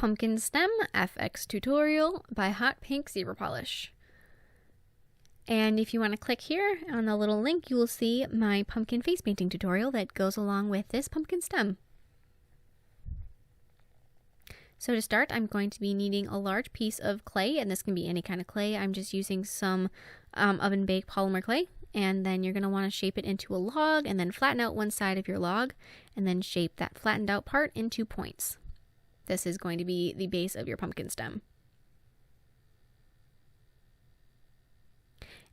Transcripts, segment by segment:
Pumpkin Stem FX tutorial by Hotpinkzebrapolish. And if you want to click here on the little link, you will see my pumpkin face painting tutorial that goes along with this pumpkin stem. So to start, I'm going to be needing a large piece of clay, and this can be any kind of clay. I'm just using some oven baked polymer clay. And then you're going to want to shape it into a log and then flatten out one side of your log and then shape that flattened out part into points. This is going to be the base of your pumpkin stem.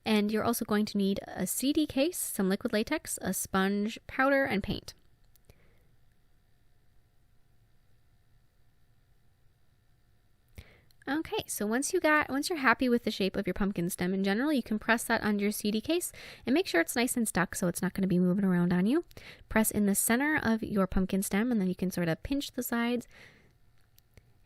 And you're also going to need a CD case, some liquid latex, a sponge, powder, and paint. Okay, so once you're happy with the shape of your pumpkin stem in general, you can press that under your CD case and make sure it's nice and stuck so it's not going to be moving around on you. Press in the center of your pumpkin stem and then you can sort of pinch the sides.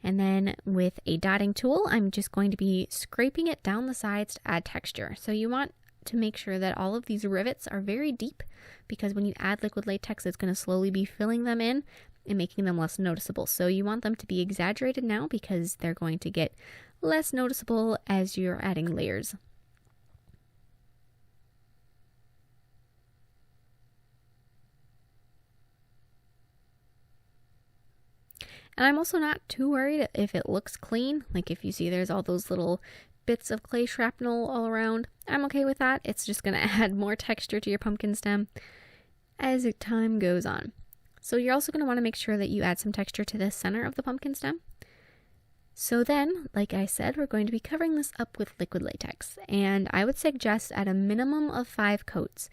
And then with a dotting tool, I'm just going to be scraping it down the sides to add texture. So you want to make sure that all of these rivets are very deep because when you add liquid latex, it's going to slowly be filling them in and making them less noticeable. So you want them to be exaggerated now because they're going to get less noticeable as you're adding layers. And I'm also not too worried if it looks clean. Like if you see there's all those little bits of clay shrapnel all around, I'm okay with that. It's just going to add more texture to your pumpkin stem as time goes on. So you're also going to want to make sure that you add some texture to the center of the pumpkin stem. So then, like I said, we're going to be covering this up with liquid latex. And I would suggest at a minimum of 5 coats.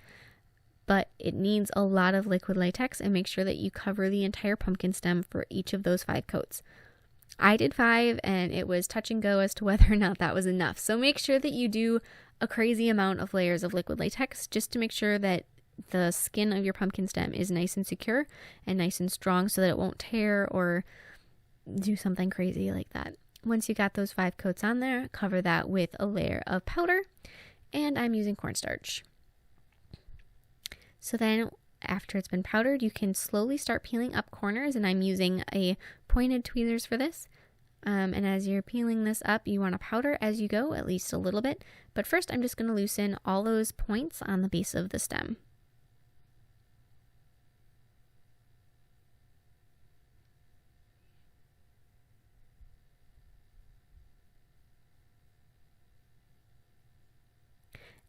But it needs a lot of liquid latex, and make sure that you cover the entire pumpkin stem for each of those 5 coats. I did 5 and it was touch and go as to whether or not that was enough. So make sure that you do a crazy amount of layers of liquid latex just to make sure that the skin of your pumpkin stem is nice and secure and nice and strong so that it won't tear or do something crazy like that. Once you got those 5 coats on there, cover that with a layer of powder, and I'm using cornstarch. So then after it's been powdered, you can slowly start peeling up corners, and I'm using a pointed tweezers for this. And as you're peeling this up, you want to powder as you go, at least a little bit. But first, I'm just going to loosen all those points on the base of the stem.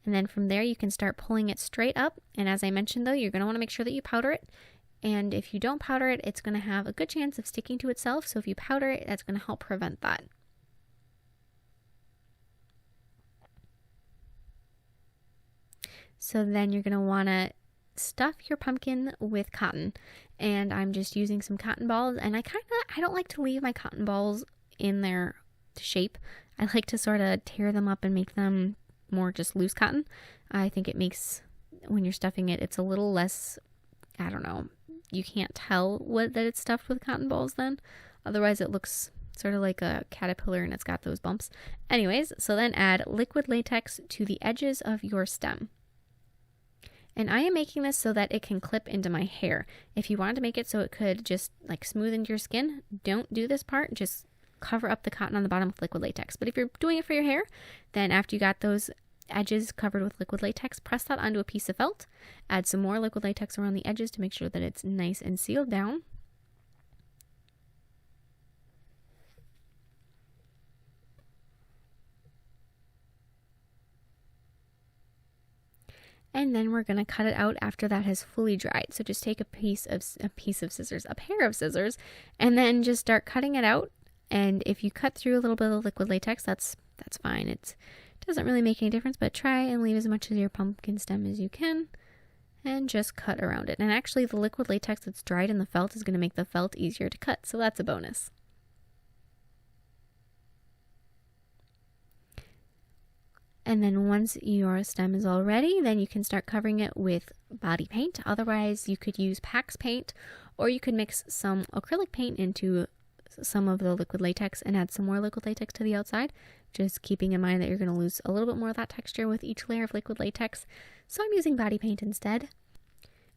And then from there, you can start pulling it straight up. And as I mentioned, though, you're going to want to make sure that you powder it. And if you don't powder it, it's going to have a good chance of sticking to itself. So if you powder it, that's going to help prevent that. So then you're going to want to stuff your pumpkin with cotton. And I'm just using some cotton balls. And I don't like to leave my cotton balls in their shape. I like to sort of tear them up and make them more just loose cotton. I think it makes, when you're stuffing it, it's a little less, I don't know, you can't tell that it's stuffed with cotton balls then. Otherwise it looks sort of like a caterpillar and it's got those bumps. Anyways, so then add liquid latex to the edges of your stem. And I am making this so that it can clip into my hair. If you wanted to make it so it could just like smooth into your skin, don't do this part, just cover up the cotton on the bottom with liquid latex. But if you're doing it for your hair, then after you got those edges covered with liquid latex, press that onto a piece of felt, add some more liquid latex around the edges to make sure that it's nice and sealed down. And then we're going to cut it out after that has fully dried. So just take a pair of scissors, and then just start cutting it out. And if you cut through a little bit of liquid latex, that's fine. It doesn't really make any difference, but try and leave as much of your pumpkin stem as you can and just cut around it. And actually the liquid latex that's dried in the felt is going to make the felt easier to cut, so that's a bonus. And then once your stem is all ready, then you can start covering it with body paint. Otherwise, you could use PAX paint, or you could mix some acrylic paint into some of the liquid latex and add some more liquid latex to the outside, just keeping in mind that you're going to lose a little bit more of that texture with each layer of liquid latex. So I'm using body paint instead.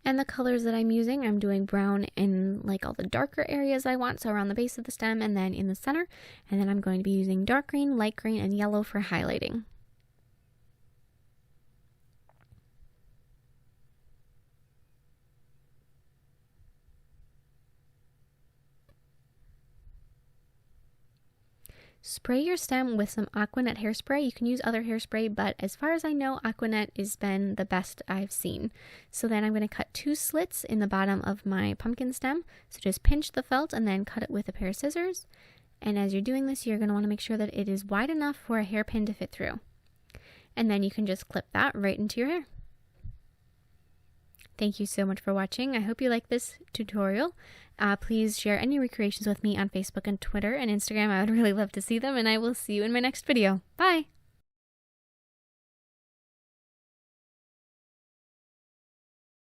And the colors that I'm using, I'm doing brown in like all the darker areas I want, so around the base of the stem and then in the center. And then I'm going to be using dark green, light green, and yellow for highlighting. Spray your stem with some Aquanet hairspray. You can use other hairspray, but as far as I know, Aquanet has been the best I've seen. So then I'm going to cut 2 slits in the bottom of my pumpkin stem. So just pinch the felt and then cut it with a pair of scissors. And as you're doing this, you're going to want to make sure that it is wide enough for a hairpin to fit through. And then you can just clip that right into your hair. Thank you so much for watching. I hope you like this tutorial. Please share any recreations with me on Facebook and Twitter and Instagram. I would really love to see them, and I will see you in my next video. Bye!